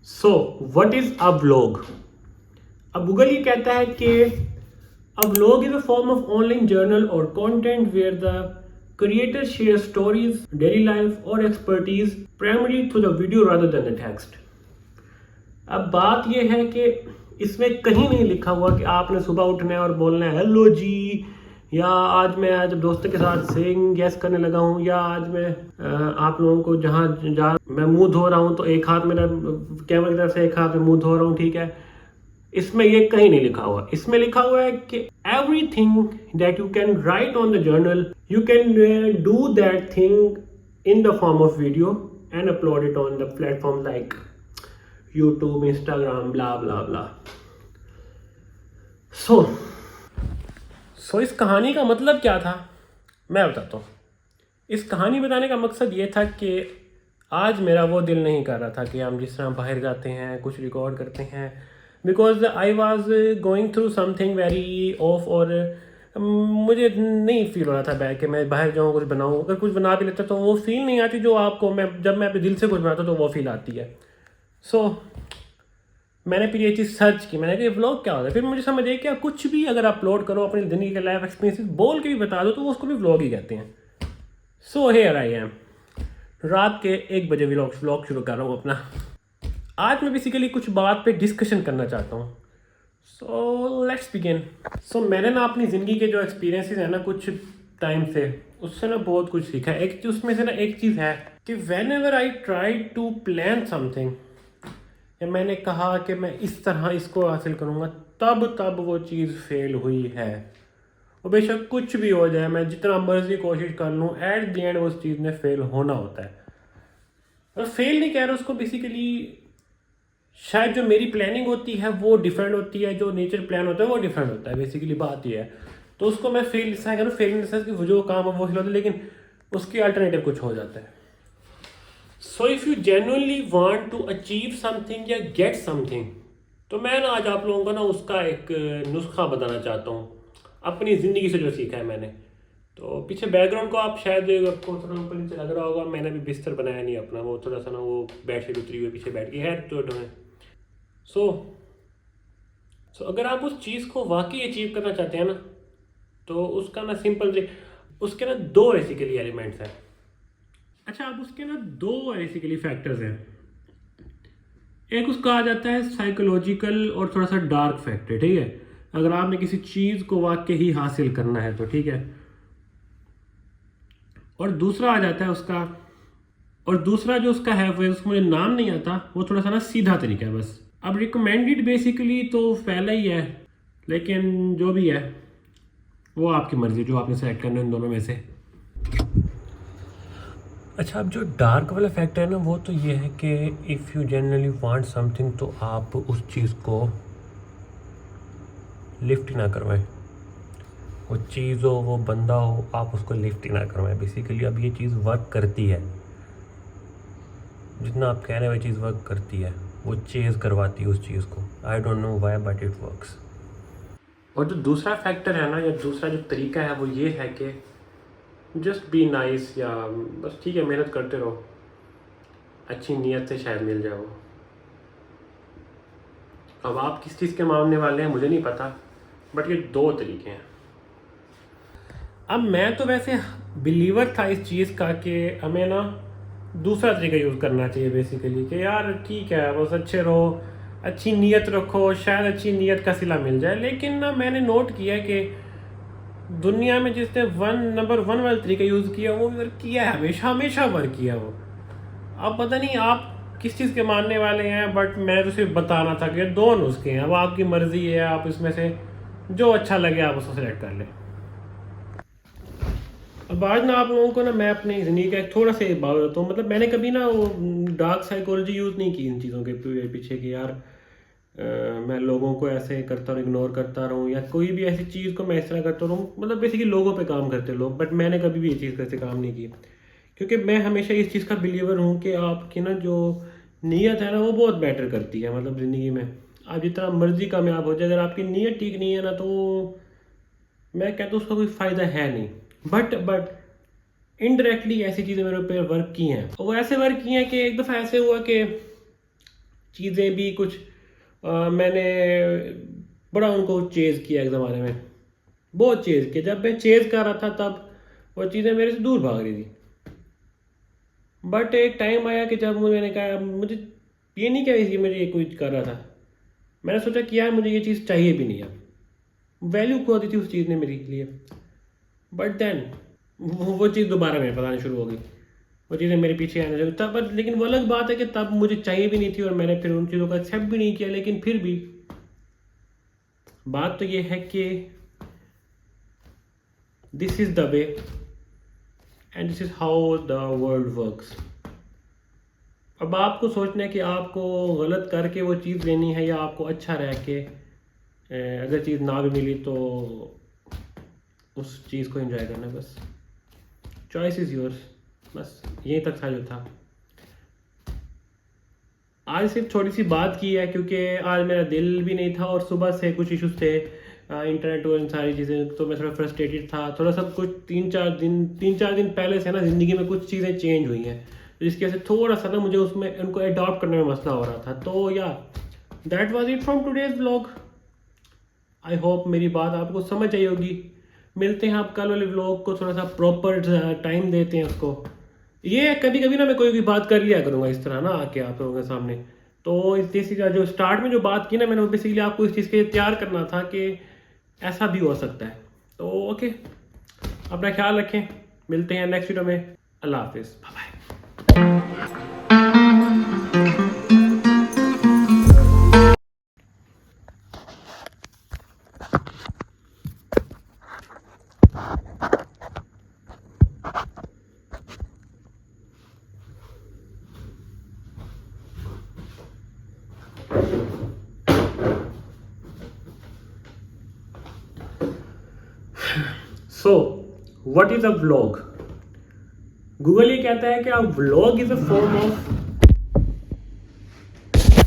So what is a vlog? अब Google ये कहता है कि a vlog is a form of online journal or content where the creator shares stories, daily life, or expertise primarily through the video rather than the text. अब बात यह है कि इसमें कहीं नहीं लिखा हुआ कि आपने सुबह उठना है और बोलना है हेलो जी, या आज मैं दोस्तों के साथ सेइंग गैस करने लगा हूँ, या आज मैं आप लोगों को जहाँ मैं मुंह धो रहा हूँ तो एक हाथ मेरा कैमरा की तरफ से एक हाथ में मुंह धो रहा हूँ, ठीक है। इसमें ये कहीं नहीं लिखा हुआ। इसमें लिखा हुआ है कि everything that you can write on the journal you can do that thing in the form of video and upload it on the platform like YouTube, Instagram, bla bla bla. So इस कहानी का मतलब क्या था मैं बताता हूँ। इस कहानी बताने का मकसद ये था कि आज मेरा वो दिल नहीं कर रहा था कि हम जिस तरह बाहर जाते हैं कुछ रिकॉर्ड करते हैं, because I was going through something very of, और मुझे नहीं फील हो रहा था बैठ के मैं बाहर जाऊँ कुछ बनाऊँ। अगर कुछ बना भी लेता तो वो फील नहीं आती जो आपको जब मैं अपने दिल से कुछ बनाता तो वो फील आती है। सो मैंने फिर ये चीज़ सर्च की, मैंने कहा व्लॉग क्या होता है। फिर मुझे समझ आया कि कुछ भी अगर अपलोड करो अपनी ज़िंदगी के लाइफ एक्सपीरियंसेस बोल के भी बता दो तो वो उसको भी व्लॉग ही कहते हैं। सो हियर आई एम, रात के 1 बजे व्लॉग शुरू कर रहा हूँ अपना। आज मैं बेसिकली कुछ बात पे डिस्कशन करना चाहता हूँ। So let's begin. सो मैंने ना अपनी ज़िंदगी के जो एक्सपीरियंसेस हैं ना कुछ टाइम से, उससे ना बहुत कुछ सीखा है। उसमें से ना एक चीज़ है कि whenever I try to plan something, या मैंने कहा कि मैं इस तरह इसको हासिल करूँगा, तब वो चीज़ फेल हुई है। और बेशक कुछ भी हो जाए, मैं जितना मर्जी कोशिश कर लूँ, एट द एंड उस चीज़ ने फेल होना होता है। और फेल नहीं कह रहा उसको, बेसिकली शायद जो मेरी प्लानिंग होती है वो डिफरेंट होती है, जो नेचर प्लान होता है वो डिफरेंट होता है। बेसिकली बात ये है, तो उसको मैं फेल इसलिए करूँ, फेल इन द सेंस कि वो जो काम है वो फेल होता है, लेकिन उसकी अल्टरनेटिव कुछ हो जाता है। So if you genuinely want to achieve something या गेट समथिंग, तो मैं ना आज आप लोगों को ना उसका एक नुस्खा बताना चाहता हूँ अपनी ज़िंदगी से जो सीखा है मैंने। तो पीछे बैकग्राउंड को आप शायद आपको थोड़ा ऊपर नीचे लग रहा होगा, मैंने भी बिस्तर बनाया नहीं अपना, वो थोड़ा सा ना वो बेडशीट उतरी हुई पीछे बैठ गई है तो सो अगर आप उस चीज़ को वाकई अचीव करना चाहते हैं ना, तो उसका ना सिंपल उसके ना 2 बेसिकली एलिमेंट्स हैं। अच्छा, अब उसके ना 2 बेसिकली फैक्टर्स हैं। एक उसका आ जाता है साइकोलॉजिकल और थोड़ा सा डार्क फैक्टर, ठीक है। अगर आपने किसी चीज़ को वाकई ही हासिल करना है तो ठीक है। और दूसरा आ जाता है उसका, और दूसरा जो उसका है वो उसको मुझे नाम नहीं आता, वो थोड़ा सा ना सीधा तरीका है बस। अब रिकमेंडेड बेसिकली तो पहला ही है, लेकिन जो भी है वो आपकी मर्ज़ी, जो आपने सेलेक्ट करना है इन दोनों में से। अच्छा, अब जो डार्क वाला फैक्टर है ना, वो तो ये है कि if you generally want something, तो आप उस चीज़ को लिफ्ट ही ना करवाएं। वो चीज़ हो, वो बंदा हो, आप उसको लिफ्ट ही ना करवाएं। बेसिकली अब ये चीज़ वर्क करती है, जितना आप कह रहे हैं वो चीज़ वर्क करती है, वो चेज़ करवाती है उस चीज़ को। I don't know why but it works. और जो दूसरा फैक्टर है ना, या दूसरा जो तरीका है वो ये है कि जस्ट बी नाइस, या बस ठीक है मेहनत करते रहो, अच्छी नीयत से शायद मिल जाए वो। अब आप किस चीज़ के मानने वाले हैं मुझे नहीं पता, बट ये 2 तरीके हैं। अब मैं तो वैसे बिलीवर था इस चीज़ का कि हमें ना दूसरा तरीका यूज़ करना चाहिए बेसिकली, कि यार ठीक है बस अच्छे रहो, अच्छी नीयत रखो, शायद अच्छी नीयत का सिला मिल जाए। लेकिन ना मैंने नोट किया कि दुनिया में जिसने नंबर 1 वाला तरीका यूज़ किया वो वर्क किया है, हमेशा वर्क किया वो। अब पता नहीं आप किस चीज़ के मानने वाले हैं, बट मैं तो सिर्फ बताना था कि 2 नुस्खे हैं। अब आपकी मर्ज़ी है, आप इसमें से जो अच्छा लगे आप उसको सेलेक्ट कर लें। अब आज ना आप लोगों को ना मैं अपनी ज़िंदगी का एक थोड़ा सा बात बताता हूँ। मतलब मैंने कभी ना वो डार्क साइकोलॉजी यूज़ नहीं की इन चीज़ों के पीछे कि यार मैं लोगों को ऐसे करता रहूँ, इग्नोर करता रहूँ, या कोई भी ऐसी चीज़ को मैं इस तरह करता रहूँ। मतलब बेसिकली लोगों पे काम करते लोग, बट मैंने कभी भी ये चीज़ कैसे काम नहीं की, क्योंकि मैं हमेशा इस चीज़ का बिलीवर हूँ कि आपकी ना जो नीयत है ना वो बहुत मैटर करती है, मतलब ज़िंदगी में आप जितना मर्जी कामयाब हो जाए, अगर आपकी नीयत ठीक नहीं है ना, तो मैं कहता हूँ उसका कोई फ़ायदा है नहीं। बट इनडायरेक्टली ऐसी चीज़ें मेरे पे वर्क की हैं, और वो ऐसे वर्क की हैं कि एक दफ़ा ऐसे हुआ कि चीज़ें भी कुछ मैंने बड़ा उनको चेज़ किया एक ज़माने में, बहुत चेज़ किया। जब मैं चेज़ कर रहा था तब वो चीज़ें मेरे से दूर भाग रही थी। बट एक टाइम आया कि जब मैंने कहा मुझे ये नहीं कहा कि मुझे ये कुछ कर रहा था, मैंने सोचा कि यार मुझे ये चीज़ चाहिए भी नहीं अब, वैल्यू खो दी थी उस चीज़ ने मेरे लिए। बट देन वो चीज़ दोबारा मेरे पास आनी शुरू हो गई, वो चीज़ें मेरे पीछे आने लगी तब। लेकिन वो अलग बात है कि तब मुझे चाहिए भी नहीं थी और मैंने फिर उन चीज़ों को एक्सेप्ट भी नहीं किया। लेकिन फिर भी बात तो ये है कि this is the way and this is how the world works. अब आपको सोचना है कि आपको गलत करके वो चीज़ लेनी है या आपको अच्छा रह के अगर चीज़ ना भी मिली तो उस चीज़ को एंजॉय करना है। बस चॉइस इज़ योर्स। बस यहीं तक था जो था। आज सिर्फ छोटी सी बात की है क्योंकि आज मेरा दिल भी नहीं था और सुबह से कुछ इश्यूज थे इंटरनेट और इन सारी चीज़ें, तो मैं थोड़ा फ्रस्ट्रेटेड था। थोड़ा सा कुछ 3-4 दिन पहले से ना ज़िंदगी में कुछ चीज़ें चेंज हुई हैं, तो जिसकी वजह से थोड़ा सा ना मुझे उसमें उनको अडॉप्ट करने में मसला हो रहा था। तो या that was it from today's vlog. I hope मेरी बात आपको समझ आई होगी। मिलते हैं आप कल वाले व्लॉग को, थोड़ा सा प्रॉपर टाइम देते हैं उसको। ये कभी कभी ना मैं कोई बात कर लिया करूँगा इस तरह ना आके आप लोगों के सामने। तो इस चीज़ का जो स्टार्ट में जो बात की ना मैंने, वो बेसिकली आपको इस चीज़ के लिए तैयार करना था कि ऐसा भी हो सकता है। तो ओके, अपना ख्याल रखें, मिलते हैं नेक्स्ट वीडियो में। अल्लाह हाफिज़, bye bye. So what is a vlog? Google ये कहता है कि a vlog is a form of